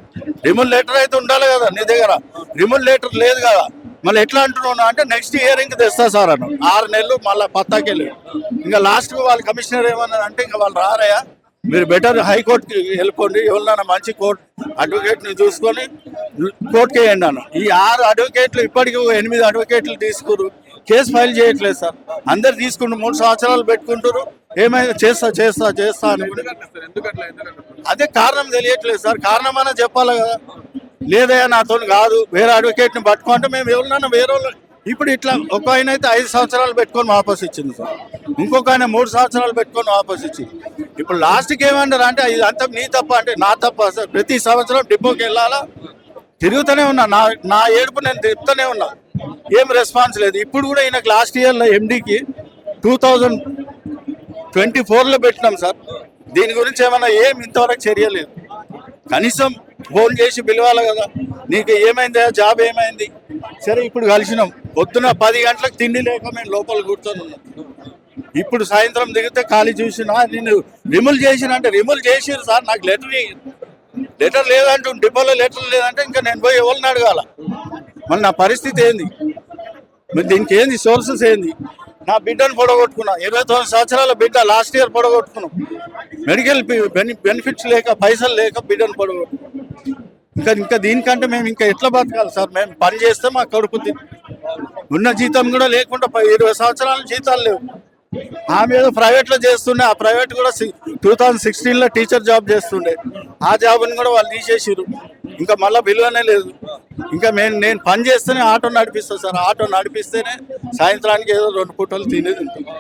రిమూవ్ లెటర్ అయితే ఉండాలి కదా నీ దగ్గర, రిమూవ్ లెటర్ లేదు కదా, మళ్ళీ ఎట్లా అంటున్నావు అంటే నెక్స్ట్ ఇయరింగ్ తెస్తా సార్ అన్నాడు. 6 నెలలు మళ్ళీ పత్తాకెళ్ళి. ఇంకా లాస్ట్కి వాళ్ళ కమిషనర్ ఏమన్నా అంటే ఇంకా వాళ్ళు రారయ్యా, మీరు బెటర్ హైకోర్టుకి వెళ్ళిపోండి, ఎవరినైనా మంచి కోర్టు అడ్వకేట్ని చూసుకొని కోర్టుకి వేయండి అన్న. ఈ 6 అడ్వకేట్లు ఇప్పటికీ 8 అడ్వకేట్లు తీసుకురు, కేసు ఫైల్ చేయట్లేదు సార్. అందరు తీసుకుంటారు, 3 సంవత్సరాలు పెట్టుకుంటారు. ఏమైనా చేస్తా అని అదే కారణం తెలియట్లేదు సార్. కారణం అన్నా చెప్పాలి కదా. లేదయ్యా నాతో కాదు, వేరే అడ్వకేట్ని పట్టుకుంటే మేము ఎవరినైనా వేరే వాళ్ళు. ఇప్పుడు ఇట్లా ఒక ఆయన అయితే 5 సంవత్సరాలు పెట్టుకొని వాపస్ ఇచ్చింది సార్, ఇంకొక ఆయన 3 సంవత్సరాలు పెట్టుకొని వాపస్ ఇచ్చింది. ఇప్పుడు లాస్ట్కి ఏమన్నారు అంటే ఇది అంతా నీ తప్ప అంటే నా తప్ప సార్. ప్రతి సంవత్సరం డిపోకి వెళ్ళాలా, తిరుగుతూనే ఉన్నా, నా ఏడుపు నేను తిరుగుతూనే ఉన్నా, ఏం రెస్పాన్స్ లేదు. ఇప్పుడు కూడా ఈయనకు లాస్ట్ ఇయర్లో ఎండీకి 2024లో పెట్టినాం సార్. దీని గురించి ఏమన్నా ఇంతవరకు చర్య లేదు. కనీసం ఫోన్ చేసి పిలవాలి కదా, నీకు ఏమైందా, జాబ్ ఏమైంది. సరే ఇప్పుడు కలిసినాం. పొద్దున 10 గంటలకు తిండి లేక మేము లోపల కూర్చొని ఉన్నాం. ఇప్పుడు సాయంత్రం దిగితే ఖాళీ చూసినా నేను రిమూవ్ చేసిన అంటే రిమూవ్ చేసిరు సార్. నాకు లెటర్ లేదంటూ డిపోలో లెటర్ లేదంటే ఇంకా నేను పోయి ఎవరిని అడగాల. మళ్ళీ నా పరిస్థితి ఏంది, మరి దీనికి ఏంది సోర్సెస్ ఏంది? నా బిడ్డను పొడగొట్టుకున్నా, 29 సంవత్సరాల బిడ్డ లాస్ట్ ఇయర్ పొడగొట్టుకున్నాం. మెడికల్ బెనిఫిట్స్ లేక, పైసలు లేక బిడ్డను పొడగొట్టుకున్నాం. ఇంకా దీనికంటే మేము ఇంకా ఎట్లా బతకాలి సార్? మేము పని చేస్తే మా కడుపు ఉన్న జీతం కూడా లేకుండా 20 సంవత్సరాల జీతాలు లేవు. ఆమె ఏదో ప్రైవేట్లో చేస్తుండే, ఆ ప్రైవేట్ కూడా 2016లో టీచర్ జాబ్ చేస్తుండే, ఆ జాబ్ని కూడా వాళ్ళు తీసేసారు. ఇంకా మళ్ళీ విలువనే లేదు. ఇంకా నేను పని చేస్తేనే ఆటో నడిపిస్తాను సార్. ఆటో నడిపిస్తేనే సాయంత్రానికి ఏదో 2 పూటలు తినేది ఉంటుంది.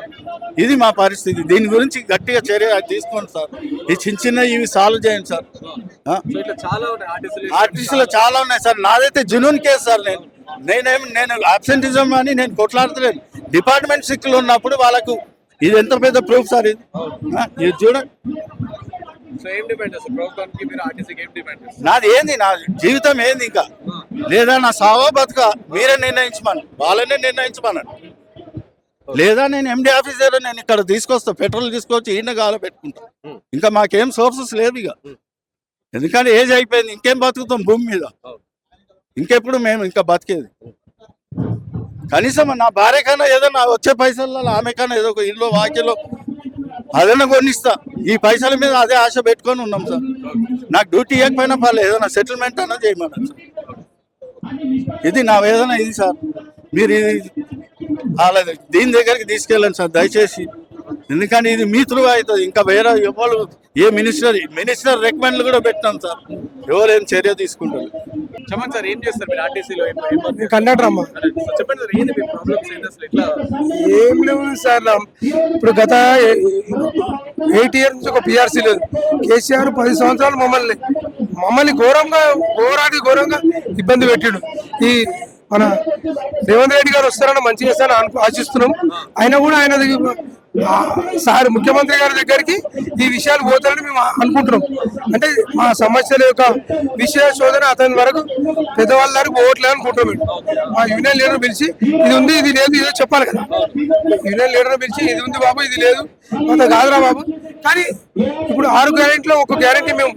ఇది మా పరిస్థితి. దీని గురించి గట్టిగా చర్య తీసుకోండి సార్. ఈ చిన్న ఇవి సాల్వ్ చేయండి సార్. ఆర్టీసీలో చాలా ఉన్నాయి సార్. నాదైతే జునూన్ కేసు సార్. నేను అబ్సెంటిజం అని నేను కొట్లాడతలేను. డిపార్ట్మెంట్ సిక్కులు ఉన్నప్పుడు వాళ్ళకు ఇది ఎంత పెద్ద ప్రూఫ్ సార్. ఇది చూడండి. నాది ఏంది, నా జీవితం ఏంది ఇంకా లేదా నా సావో బతుక మీరే నిర్ణయించమని, వాళ్ళనే నిర్ణయించమన్నాడు. లేదా నేను ఎండి ఆఫీసర్, నేను ఇక్కడ తీసుకొస్తా, పెట్రోల్ తీసుకొచ్చి ఈయన గాలో పెట్టుకుంటా. ఇంకా మాకేం సోర్సెస్ లేవు ఇక, ఎందుకంటే ఏజ్ అయిపోయింది. ఇంకేం బతుకుతాం భూమి మీద? ఇంకెప్పుడు మేము ఇంకా బతికేది? కనీసం నా భార్య కన్నా ఏదో నా వచ్చే పైసల్లో ఆమె కన్నా ఏదో ఒక ఇల్లు వాకిలో అదన్నా కొనిస్తా. ఈ పైసల మీద అదే ఆశ పెట్టుకొని ఉన్నాం సార్. నాకు డ్యూటీ ఇవ్వకపోయినా పర్లేదు, ఏదైనా సెటిల్మెంట్ అన్నా చేయమన్నారు సార్. ఇది నా వేదన ఇది సార్. మీరు అలా దీని దగ్గరికి తీసుకెళ్ళండి సార్ దయచేసి. ఎందుకంటే ఇది మీ త్రూ అవుతుంది. ఇంకా వేరే ఎవరు మినిస్టర్ రికమెండ్లు కూడా పెట్టినాం సార్. ఎవరేం చర్య తీసుకుంటారు? చెప్పండి సార్, ఏం చేస్తారు మీరు ఆర్టీసీలో? కండక్టర్ అమ్మ. చెప్పండి సార్, ఏంది మీ ప్రాబ్లమ్స్ ఏంటి అసలు? ఎట్లా ఏం లేవు సార్. ఇప్పుడు గత 8 years నుంచి ఒక పిఆర్సీ లేదు. కేసీఆర్ 10 సంవత్సరాలు మమ్మల్ని ఘోరంగా ఇబ్బంది పెట్టాడు. ఈ మన రేవంత్ రెడ్డి గారు వస్తారని మంచిగా చేస్తారని ఆశిస్తున్నాం. అయినా కూడా ఆయన సార్ ముఖ్యమంత్రి గారి దగ్గరికి ఈ విషయాలు పోతారని మేము అనుకుంటున్నాం. అంటే మా సమస్యల యొక్క విషయ శోధన అతని వరకు పెద్దవాళ్ళ వరకు పోవట్లేదు అనుకుంటున్నాం. మా యూనియన్ లీడర్ పిలిచి ఇది ఉంది ఇది లేదు ఇదో చెప్పాలి కదా. యూనియన్ లీడర్ పిలిచి ఇది ఉంది బాబు ఇది లేదు అంత కాదురా బాబు. కానీ ఇప్పుడు 6 గ్యారెంటీలో ఒక గ్యారెంటీ మేము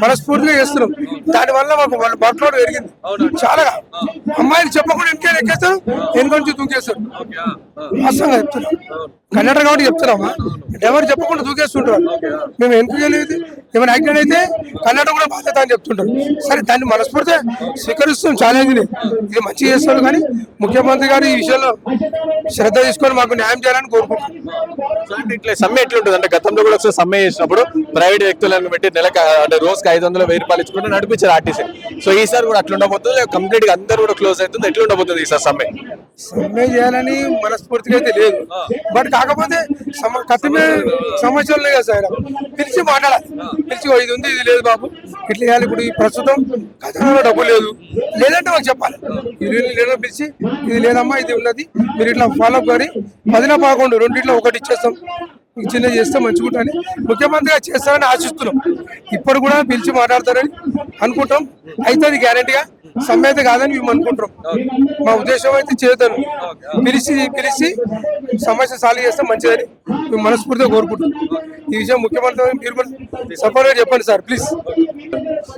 మనస్ఫూర్తిగా చేస్తున్నాం. దానివల్ల మాకు వర్క్ లోడ్ పెరిగింది చాలా. అమ్మాయిలు చెప్పకుండా ఇంకేం ఎక్కేస్తారు, వెనుకొంచి దూకేస్తారు. వాస్తవంగా చెప్తున్నాం, కన్నడ కాబట్టి చెప్తున్నామా, ఎవరు చెప్పకుండా దూకేస్తుంటారు. మేము ఎందుకు చేయలేదు, ఏమైనా యాక్సిడెంట్ అయితే కన్నడ కూడా బాధ్యత అని చెప్తుంటారు. సరే దాన్ని మనస్ఫూర్తిగా స్వీకరిస్తాం, ఛాలెంజ్ని ఇది మంచిగా చేస్తారు. కానీ ముఖ్యమంత్రి గారు ఈ విషయంలో శ్రద్ధ తీసుకొని మాకు న్యాయం చేయాలని కోరుకుంటున్నాం. ఇట్లా సమ్మె ఎట్లుంటుంది అంటే గతంలో కూడా ఒకసారి సమ్మె చేసినప్పుడు ప్రైవేట్ వ్యక్తులను పెట్టి నెలకు అంటే రోజుకి 500 1000 రూపాయలు ఇచ్చుకుంటే నడిపించారు ఆర్టీసీ. సో ఈసారి కూడా అట్లా ఉండబోతుంది, కంప్లీట్ గా అందరూ కూడా క్లోజ్ అవుతుంది. ఎట్లా ఉండబోతుంది ఈసారి సమ్మె? సమ్మె చేయాలని మనస్ఫూర్తిగా అయితే లేదు. బట్ కాకపోతే కథమే సమస్యలు ఉన్నాయి కదా సార్, పిలిచి మాట్లాడాలి. పిలిచి ఇది ఉంది ఇది లేదు బాబు ఇట్లా చేయాలి. ఇప్పుడు ఈ ప్రస్తుతం ఖజానాలో డబ్బు లేదు లేదంటే మాకు చెప్పాలి. లీడర్ పిలిచి ఇది లేదమ్మా ఇది ఉన్నది మీరు ఇట్లా ఫాలో అప్ కానీ 10 11 రెండిట్లో ఒకటి ఇచ్చేస్తాం చిన్న చేస్తే మంచిగుంటుంది ముఖ్యమంత్రిగా చేస్తారని ఆశిస్తున్నాం. ఇప్పుడు కూడా పిలిచి మాట్లాడతారని అనుకుంటాం. అయితే అది గ్యారెంటీగా సమ్మె అయితే కాదని మేము అనుకుంటాం. మా ఉద్దేశం అయితే చేద్దాం, పిలిచి సమస్య సాల్వ్ చేస్తే మంచిదని మేము మనస్ఫూర్తిగా కోరుకుంటాం. ఈ విషయం ముఖ్యమంత్రి మీరు కూడా సపోర్ట్గా చెప్పండి సార్ ప్లీజ్.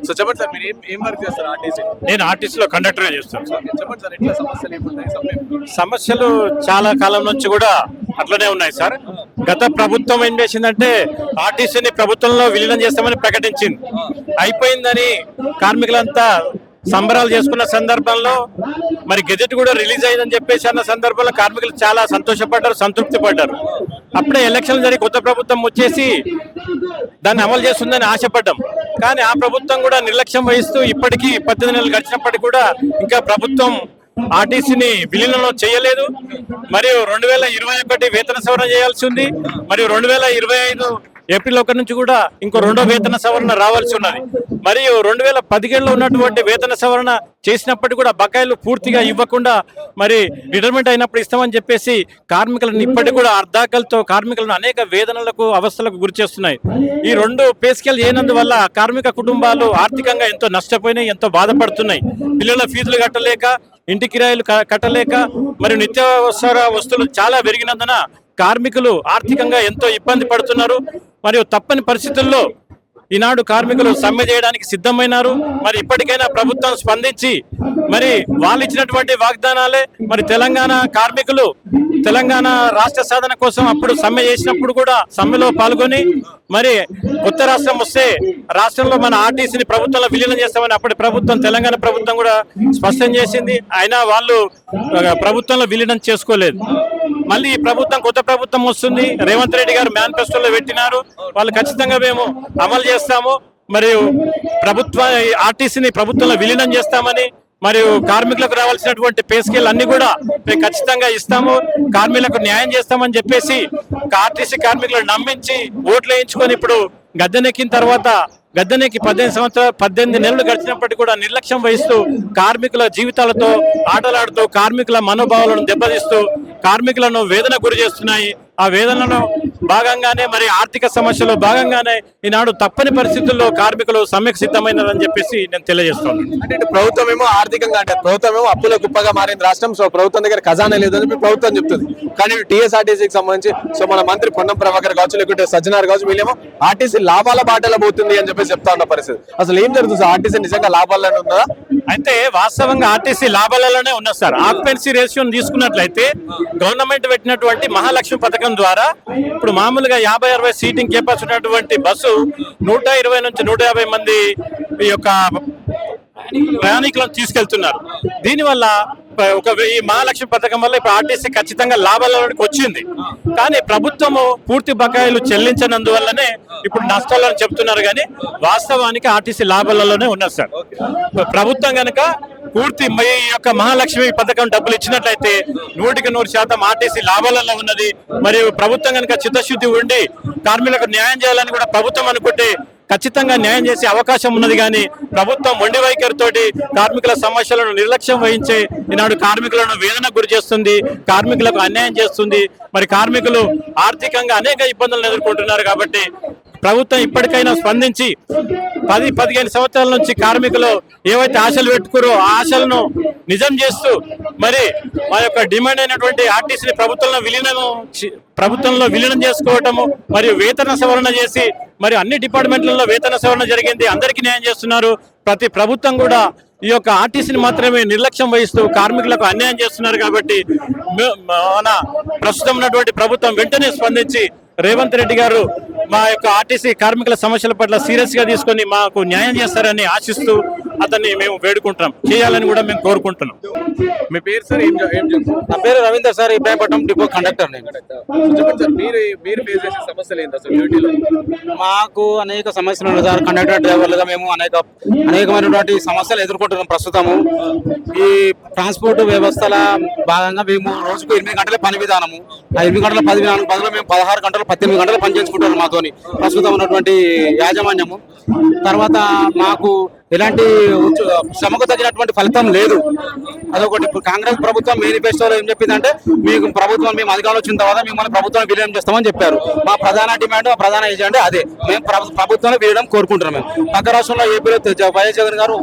సో చెప్పండి సార్, మీరు ఏం వర్క్ చేస్తారు ఆర్టీసీ? నేను ఆర్టీసీలో కండక్టర్గా చేస్తాను సార్. చెప్పండి సార్, ఎట్లా సమస్యలు ఏమున్నాయి సమ్మె? సమస్యలు చాలా కాలం నుంచి కూడా అట్లనే ఉన్నాయి సార్. గత ప్రభుత్వం ఏం చేసిందంటే ఆర్టీసీని ప్రభుత్వంలో విలీనం చేస్తామని ప్రకటించింది. అయిపోయిందని కార్మికులంతా సంబరాలు చేసుకున్న సందర్భంలో మరి గెజెట్ కూడా రిలీజ్ అయిందని చెప్పేసి అన్న సందర్భంలో కార్మికులు చాలా సంతోషపడ్డారు, సంతృప్తి పడ్డారు. అప్పుడే ఎలక్షన్ జరిగి కొత్త ప్రభుత్వం వచ్చేసి దాన్ని అమలు చేస్తుందని ఆశపడ్డాం. కానీ ఆ ప్రభుత్వం కూడా నిర్లక్ష్యం వహిస్తూ ఇప్పటికీ 18 నెలలు గడిచినప్పటికీ కూడా ఇంకా ప్రభుత్వం ఆర్టీసీని విలీనంలో చేయలేదు. మరియు 2021 వేతన సవరణ చేయాల్సి ఉంది. మరియు 2025 ఏప్రిల్ 1 నుంచి కూడా ఇంకో 2వ వేతన సవరణ రావాల్సి ఉన్నది. మరియు 2017లో ఉన్నటువంటి వేతన సవరణ చేసినప్పటికీ కూడా బకాయిలు పూర్తిగా ఇవ్వకుండా మరి రిటైర్మెంట్ అయినప్పుడు ఇస్తామని చెప్పేసి కార్మికులను ఇప్పటికీ కూడా అర్ధాకలతో కార్మికులను అనేక వేదనలకు అవస్థలకు గురి చేస్తున్నాయి. ఈ 2 పే స్కేల్ చేయనందువల్ల కార్మిక కుటుంబాలు ఆర్థికంగా ఎంతో నష్టపోయినాయి, ఎంతో బాధపడుతున్నాయి. పిల్లల ఫీజులు కట్టలేక, ఇంటి కిరాయిలు కట్టలేక, మరియు నిత్యావసర వస్తువులు చాలా పెరిగినందున కార్మికులు ఆర్థికంగా ఎంతో ఇబ్బంది పడుతున్నారు. మరియు తప్పని పరిస్థితుల్లో ఈనాడు కార్మికులు సమ్మె చేయడానికి సిద్ధమైనారు. మరి ఇప్పటికైనా ప్రభుత్వం స్పందించి మరి వాళ్ళు ఇచ్చినటువంటి వాగ్దానాలే మరి తెలంగాణ కార్మికులు తెలంగాణ రాష్ట్ర సాధన కోసం అప్పుడు సమ్మె చేసినప్పుడు కూడా సమ్మెలో పాల్గొని మరి కొత్త రాష్ట్రం వస్తే రాష్ట్రంలో మన ఆర్టీసీని ప్రభుత్వంలో విలీనం చేస్తామని అప్పటి ప్రభుత్వం తెలంగాణ ప్రభుత్వం కూడా స్పష్టం చేసింది. అయినా వాళ్ళు ప్రభుత్వంలో విలీనం చేసుకోలేదు. మళ్ళీ ఈ ప్రభుత్వం కొత్త ప్రభుత్వం వస్తుంది, రేవంత్ రెడ్డి గారు మేనిఫెస్టోలో పెట్టినారు, వాళ్ళు ఖచ్చితంగా మేము అమలు చేస్తాము, మరియు ఆర్టీసీని ప్రభుత్వంలో విలీనం చేస్తామని, మరియు కార్మికులకు రావాల్సినటువంటి పే స్కేల్ అన్ని కూడా మేము ఖచ్చితంగా ఇస్తాము, కార్మికులకు న్యాయం చేస్తామని చెప్పేసి ఆర్టీసీ కార్మికులను నమ్మించి ఓట్లు వేయించుకొని ఇప్పుడు గద్దెనెక్కిన తర్వాత గద్దెనెక్కి 18 నెలలు గడిచినప్పటికీ కూడా నిర్లక్ష్యం వహిస్తూ కార్మికుల జీవితాలతో ఆటలాడుతూ కార్మికుల మనోభావాలను దెబ్బతీస్తూ కార్మికులను వేదన గురి చేస్తున్నాయి. ఆ వేదనలో భాగంగానే మరి ఆర్థిక సమస్యలో భాగంగానే ఈనాడు తప్పని పరిస్థితుల్లో కార్మికులు సమ్మెకు సిద్ధమైనారని చెప్పేసి నేను తెలియజేస్తున్నాను. అంటే ఇటు ప్రభుత్వం ఏమో ఆర్థికంగా అంటే ప్రభుత్వం ఏమో అప్పుల కుప్పగా మారింది రాష్ట్రం. సో ప్రభుత్వం దగ్గర ఖజానా లేదని ప్రభుత్వం చెప్తుంది. కానీ టీఎస్ఆర్టీసీకి సంబంధించి సో మన మంత్రి పొన్నం ప్రభాకర్ కావచ్చు, లేకుంటే సజ్జనార్ కావచ్చు, వీళ్ళేమో ఆర్టీసీ లాభాల బాటలో పోతుంది అని చెప్పేసి చెప్తా ఉన్న పరిస్థితి. అసలు ఏం జరుగుతుంది? ఆర్టీసీ నిజంగా లాభాల్లోనే ఉందా? అయితే వాస్తవంగా ఆర్టీసీ లాభాలలోనే ఉన్నది సార్. ఆక్యుపెన్సీ రేషియోని తీసుకున్నట్లయితే గవర్నమెంట్ పెట్టినటువంటి మహాలక్ష్మి పథకం ద్వారా ఇప్పుడు మామూలుగా 50-60 సీటింగ్ కెపాసిటీ ఉన్నటువంటి బస్సు 120 నుంచి 150 మంది ఈ యొక్క ప్రయాణికులను తీసుకెళ్తున్నారు. దీనివల్ల ఈ మహాలక్ష్మి పథకం వల్ల ఇప్పుడు ఆర్టీసీ ఖచ్చితంగా లాభాలలోకి వచ్చింది. కానీ ప్రభుత్వము పూర్తి బకాయిలు చెల్లించనందువల్లనే ఇప్పుడు నష్టాలని చెప్తున్నారు. కానీ వాస్తవానికి ఆర్టీసీ లాభాలలోనే ఉన్నారు సార్. ప్రభుత్వం కనుక పూర్తి ఈ యొక్క మహాలక్ష్మి పథకం డబ్బులు ఇచ్చినట్లయితే 100% ఆర్టీసీ లాభాలలో ఉన్నది. మరియు ప్రభుత్వం కనుక చిత్తశుద్ధి ఉండి కార్మికులకు న్యాయం చేయాలని కూడా ప్రభుత్వం అనుకుంటే ఖచ్చితంగా న్యాయం చేసే అవకాశం ఉన్నది. కానీ ప్రభుత్వం మొండి వైఖరితోటి కార్మికుల సమస్యలను నిర్లక్ష్యం వహించి ఈనాడు కార్మికులను వేదన గురి చేస్తుంది, కార్మికులకు అన్యాయం చేస్తుంది. మరి కార్మికులు ఆర్థికంగా అనేక ఇబ్బందులను ఎదుర్కొంటున్నారు. కాబట్టి ప్రభుత్వం ఇప్పటికైనా స్పందించి 10-15 సంవత్సరాల నుంచి కార్మికులు ఏవైతే ఆశలు పెట్టుకురో ఆ ఆశలను నిజం చేస్తూ మరి మా యొక్క డిమాండ్ అయినటువంటి ఆర్టీసీని ప్రభుత్వంలో విలీనం చేసుకోవటము మరియు వేతన సవరణ చేసి మరి అన్ని డిపార్ట్మెంట్లలో వేతన సవరణ జరిగింది, అందరికీ న్యాయం చేస్తున్నారు. ప్రతి ప్రభుత్వం కూడా ఈ యొక్క ఆర్టీసీని మాత్రమే నిర్లక్ష్యం వహిస్తూ కార్మికులకు అన్యాయం చేస్తున్నారు. కాబట్టి మన ప్రస్తుతం ఉన్నటువంటి ప్రభుత్వం వెంటనే స్పందించి రేవంత్ రెడ్డి గారు మా యొక్క ఆర్టీసీ కార్మికుల సమస్యల పట్ల సీరియస్ గా తీసుకొని మాకు న్యాయం చేస్తారని ఆశిస్తూ అతన్ని మేము వేడుకుంటున్నాం, చేయాలని కూడా మేము కోరుకుంటున్నాం. మీ పేరు సార్? ఏం చేస్తారు? నా పేరు Ravinder sir, Ibrahimpatnam depot conductor. నేను చెప్పండి సార్, మీరు ఫేస్ చేసే సమస్యలు ఏంటి అసలు డ్యూటీలో? మాకు అనేక సమస్యలు ఉన్నాయి సార్. కండక్టర్ డ్రైవర్లుగా మేము అనేకమైనటువంటి సమస్యలు ఎదుర్కొంటున్నాం. ప్రస్తుతము ఈ ట్రాన్స్పోర్ట్ వ్యవస్థల భాగంగా మేము రోజుకు 8 గంటల పని విధానము, ఆ 8 గంటల పని విధానం బదులు మేము 16 గంటలు 18 గంటలు పని చేసుకుంటున్నాం మాతోని ప్రస్తుతం ఉన్నటువంటి యాజమాన్యము. తర్వాత మాకు ఎలాంటి శ్రమకు తగినటువంటి ఫలితం లేదు. అదొకటి. ఇప్పుడు కాంగ్రెస్ ప్రభుత్వం మేనిఫెస్టోలో ఏం చెప్పిందంటే మేము అధికారంలో వచ్చిన తర్వాత మిమ్మల్ని ప్రభుత్వం విలీనం చేస్తామని చెప్పారు. మా ప్రధాన డిమాండ్, మా ప్రధాన ఏజెండా అదే. మేము ప్రభుత్వాన్ని విలీనం కోరుకుంటున్నాం. మేము పక్క రాష్ట్రంలో ఏపీలో వైఎస్ జగన్ గారు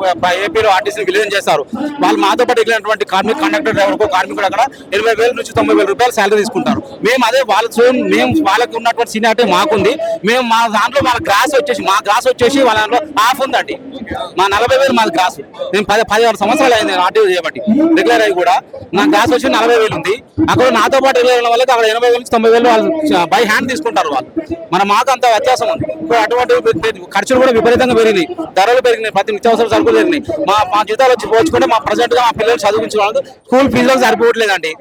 ఏపీలో ఆర్టీసీని విలీనం చేస్తారు. వాళ్ళు మాతో పాటు ఎగిలినటువంటి కండక్టర్ డ్రైవర్కు కార్మికుడు అక్కడ 80,000 నుంచి 90,000 రూపాయలు శాలరీ తీసుకుంటారు. మేము అదే వాళ్ళకు ఉన్నటువంటి సీనియారిటీ మాకుంది. మేము మా దాంట్లో మా గ్రాస్ వచ్చేసి వాళ్ళ దాంట్లో హాఫ్ ఉందండి. మా 40,000 మాది గ్రాస్. నేను 16 సంవత్సరాలు అయింది ఆర్టీఓ చేయబట్టి రెగ్యులర్ అయ్యి కూడా నా గ్రాస్ వచ్చి 40,000 ఉంది. అక్కడ నాతో పాటు రెగ్యులర్ వాళ్ళకి అక్కడ 80,000 నుంచి 90,000 వాళ్ళు బై హ్యాండ్ తీసుకుంటారు వాళ్ళు. మాకు అంత వ్యత్యాసం ఉంది. ఇప్పుడు అటువంటి ఖర్చులు కూడా విపరీతంగా పెరిగినాయి, ధరలు పెరిగినాయి, ప్రతి నిత్యావసర సరుకులు పెరిగినాయి. మా జీతాలు వచ్చి పోల్చుకుంటే మా ప్రజెంట్ గా మా పిల్లలు చదివించుకోవడానికి స్కూల్ ఫీజులకు సరిపోవట్లేదండి.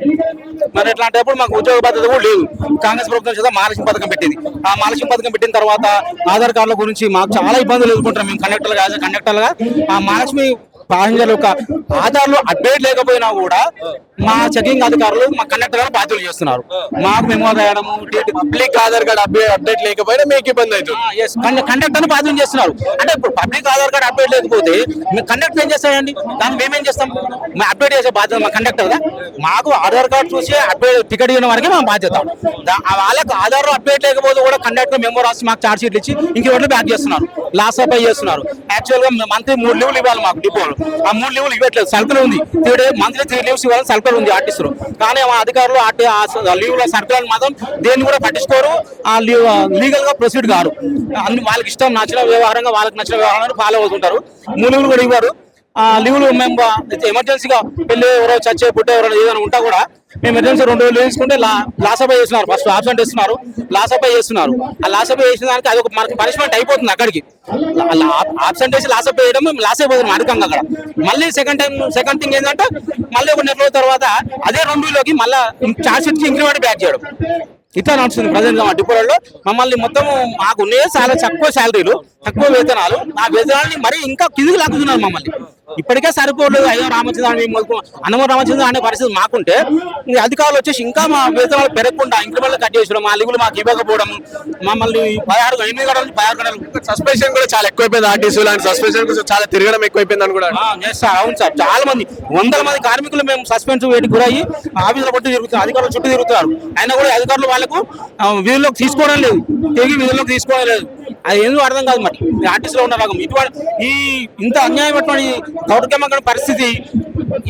మరి ఇట్లాంటప్పుడు మాకు ఉద్యోగ భద్రత కూడా లేదు. కాంగ్రెస్ ప్రభుత్వం చేత మహాలక్ష్మి పథకం పెట్టింది. ఆ మహాలక్ష్మి పథకం పెట్టిన తర్వాత ఆధార్ కార్డుల గురించి మాకు చాలా ఇబ్బందులు ఎదుర్కొంటాం మేము కండక్టర్లుగా. ఆ మహాలక్ష్మి ప్యాసింజర్ల యొక్క ఆధార్లు అప్డేట్ లేకపోయినా కూడా మా చెకింగ్ అధికారులు మా కండక్టర్ గారు బాధ్యతలు చేస్తున్నారు. మాకు మెమో రాయడము, పబ్లిక్ ఆధార్ కార్డ్ అప్డేట్ లేకపోయినా మీకు ఇబ్బంది అవుతుంది. కండక్టర్ బాధ్యత చేస్తున్నారు. అంటే ఇప్పుడు పబ్లిక్ ఆధార్ కార్డ్ అప్డేట్ లేకపోతే కండక్టర్ ఏం చేస్తాడండి? దాన్ని మేమేం చేస్తాం? మేము అప్డేట్ చేసే బాధ్యత మా కండక్టర్. మాకు ఆధార్ కార్డు చూసి అప్డేట్ టికెట్ ఇవ్వడం వరకే మా బాధ్యత. వాళ్ళకి ఆధార్ అప్డేట్ లేకపోతే కూడా కండక్టర్ మెమో రాసి మాకు చార్జ్ షీట్లు ఇచ్చి ఇంకెవరిని బ్యాక్ చేస్తున్నారు, లాస్ అప్ చేస్తున్నారు. యాక్చువల్ గా మంత్లీ 3 లీవ్లు ఇవ్వాలి మాకు డిపోలో. ఆ 3 లీవ్లు ఇవ్వట్లేదు. సర్కుల్ ఉంది, మంత్లీ 3 లీవ్స్ ఇవ్వాలని సర్కుల్ ఉంది ఆర్టీసీలో. కానీ మా అధికారులు లీవ్ల సర్కుల్ మాత్రం దేన్ని కూడా పట్టించుకోరు. ఆ లీగల్ గా ప్రొసీడ్ కారు. వాళ్ళకి ఇష్టం నచ్చిన వ్యవహారంగా వాళ్ళకి నచ్చిన వ్యవహారాన్ని ఫాలో అవుతుంటారు. 3 లీవ్లు కూడా ఇవ్వరు. ఆ లీవ్లు మేము ఎమర్జెన్సీగా పెళ్లి ఎవరో చచ్చే పుట్టే ఎవరో ఏదైనా ఉంటా కూడా మేము ఎమర్జెన్సీ 2 రోజులు తీసుకుంటే లాస్ అప్ చేస్తున్నారు. ఫస్ట్ ఆబ్సెంట్ ఇస్తున్నారు, లాస్ అప్ చేస్తున్నారు. ఆ లాస్ అప్ చేసిన దానికి అది ఒక మనకు పనిష్మెంట్ అయిపోతుంది. అక్కడికి ఆబ్సెంట్ వేసి లాస్ అప్ చేయడం మేము లాస్ అయిపోతున్నాం అధికంగా అక్కడ. మళ్ళీ సెకండ్ థింగ్ ఏంటంటే మళ్ళీ ఒక నెల రోజుల తర్వాత అదే 2 మళ్ళీ చార్జ్ షీట్కి ఇంక్రిమెంట్ బ్యాక్ చేయడం. ఇట్లా నడుస్తుంది ప్రజెంట్ మా డిపోలలో. మమ్మల్ని మొత్తం మాకు ఉన్నాయి చాలా తక్కువ శాలరీలు, తక్కువ వేతనాలు. ఆ వేతనాన్ని మరీ ఇంకా కిందికి లాక్కుతున్నారు మమ్మల్ని. ఇప్పటికే సరిపోలేదు. అయ్యో రామచంద్ర అన్నమో రామచంద్ర అనే పరిస్థితి మాకుంటే అధికారులు వచ్చేసి ఇంకా మా వేతనాలు పెరగకుండా ఇంక్రిమెంట్లు కట్ చేసడం, మా లీగులు మాకు ఇవ్వకపోవడం, మమ్మల్ని 8 గంటల నుంచి 16 గంటలు సస్పెన్షన్ కూడా చాలా ఎక్కువైపోయింది. ఆర్టీసీ లాంటి సస్పెన్షన్ కూడా చాలా తిరగడం ఎక్కువైపోయింది అని కూడా. అవును సార్, చాలా మంది 100 మంది కార్మికులు మేము సస్పెన్స్ వేటికి గురయ్యి ఆఫీసుల పట్టు తిరుగుతున్నారు, అధికారులు చుట్టూ తిరుగుతున్నారు. అయినా కూడా అధికారులు వాళ్ళకు వీధుల్లోకి తీసుకోవడం లేదు, తిరిగి వీధుల్లోకి తీసుకోవడం లేదు. అది ఎందుకు అర్థం కాదు. మరి ఆర్టీసీలో ఉన్న రకం ఇంత అన్యాయమైనటువంటి దౌర్భాగ్యమైన పరిస్థితి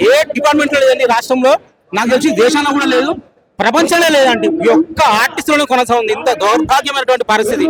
ఏ డిపార్ట్మెంట్ లో లేదండి రాష్ట్రంలో. నాకు తెలిసి దేశంలో కూడా లేదు, ప్రపంచంలో లేదండి. ఈ ఒక్క ఆర్టిస్టులను కొనసాగుంది ఇంత దౌర్భాగ్యమైనటువంటి పరిస్థితి.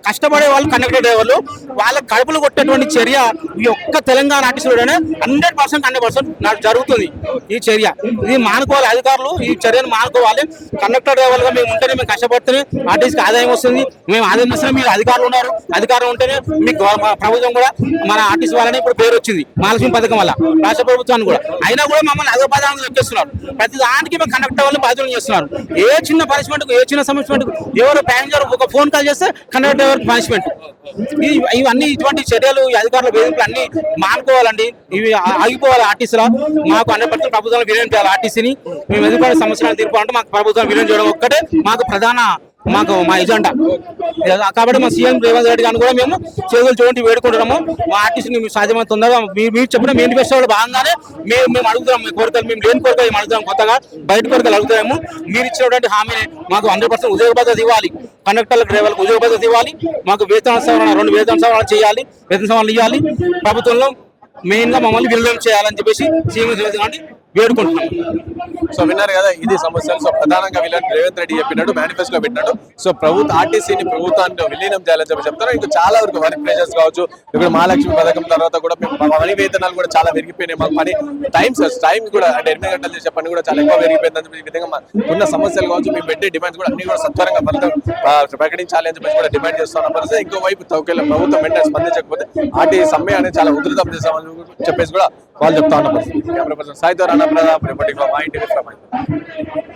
కష్టపడే వాళ్ళు కండక్టర్ డ్రైవర్లు వాళ్ళ కడుపులు కొట్టేటువంటి చర్య ఈ ఒక్క తెలంగాణ ఆర్టిస్టులోనే 100% జరుగుతుంది. ఈ చర్య ఇది మానుకోవాలి. అధికారులు ఈ చర్యను మానుకోవాలి. కండక్టర్ డ్రైవర్లుగా మేము ఉంటేనే మేము కష్టపడితేనే ఆర్టీసీకి ఆదాయం వస్తుంది. మేము ఆదాయం వస్తే మీరు అధికారులు ఉన్నారు, అధికారులు ఉంటేనే మీకు ప్రభుత్వం కూడా మన ఆర్టీసీ వాళ్ళని ఇప్పుడు పేరు వచ్చింది మహాలక్ష్మి పథకం వల్ల రాష్ట్ర ప్రభుత్వాన్ని కూడా. అయినా కూడా మమ్మల్ని అధోపాదాలను లెక్కేస్తున్నారు. ప్రతి దానికి మేము కండక్టర్ వాళ్ళు బాధ్యతలు చేస్తున్నారు. ఏ చిన్న పనిష్మెంట్, ఏ చిన్న సమస్యమెంట్, ఎవరు ప్యాసింజర్ ఒక ఫోన్ కాల్ చేస్తే కండక్టర్ డ్రైవర్ పనిష్మెంట్. ఇవన్నీ ఇటువంటి చర్యలు అధికారుల వేధింపులు అన్ని మానుకోవాలండి. ఇవి ఆగిపోవాలి. ఆర్టీసీలో మాకు 100% ప్రభుత్వం విలీనం చేయాలి. ఆర్టీసీని మేము ఎదుర్కొనే సమస్యలను తీర్పాలంటే మాకు ప్రభుత్వం విలీనం చేయడం ఒక్కటే మాకు ప్రధాన మాకు మా ఎజెండా. కాబట్టి మా సీఎం రేవంత్ రెడ్డి గారిని కూడా మేము చేతులు చూడండి వేడుకుంటున్నాము. మా ఆర్టిస్ట్ని సాధ్యమైనంత తొందరగా మీరు చెప్పిన మేనిఫెస్టోలో భాగంగానే మేము అడుగుతున్నాం. మీ కోరికలు మేము లేని కోరికలు మేము అడుగుతాం, కొత్తగా బయట కోరికలు అడుగుతాము. మీరు ఇచ్చినటువంటి హామీని మాకు 100% ఉద్యోగ భద్రత ఇవ్వాలి, కండక్టర్లకు డ్రైవర్లకు ఉద్యోగ భద్రత ఇవ్వాలి, మాకు వేతన సవరణ 2 వేతన సవరణలు చేయాలి, వేతన సవరణలు ఇవ్వాలి, ప్రభుత్వంలో మెయిన్ గా మమ్మల్ని విడుదల చేయాలని చెప్పేసి సీఎం రేవంత్ రెడ్డి వేడుకుంటున్నాం. సో విన్నారు కదా, ఇది సమస్యలు. సో ప్రధానంగా వీళ్ళని రేవంత్ రెడ్డి చెప్పినట్టు మేనిఫెస్టోలో పెట్టినట్టు సో ఆర్టీసీని ప్రభుత్వాన్ని విలీనం చేయాలని చెప్పి చెప్తారు. ఇంకా చాలా వరకు వర్క్ ప్రెషర్స్ కావచ్చు, ఇప్పుడు మహాలక్ష్మి పథకం తర్వాత కూడా మేము పని వేతనాలు కూడా చాలా పెరిగిపోయినాయి. మాకు పని టైం కూడా అంటే 8 గంటలు చేసే పని కూడా చాలా ఎక్కువ పెరిగిపోయిందని చెప్పి ఈ విధంగా ఉన్న సమస్యలు కావచ్చు, మేము పెట్టే డిమాండ్స్ కూడా అన్ని కూడా సత్వరంగా ఫలితం ప్రకటించాలి అని చెప్పి కూడా డిమాండ్ చేస్తున్న పరిస్థితి. ఇంకోవైపు ఒకవేళ ప్రభుత్వం వెంటనే స్పందించకపోతే ఆర్టీసీ సమ్మె అనేది చాలా ఉధృతం చేస్తామని చెప్పేసి కూడా వాళ్ళు చెప్తా ఉన్న పరిస్థితి. కెమెరా పర్సన్ సాయితో Rana Pratap reporting from INTV.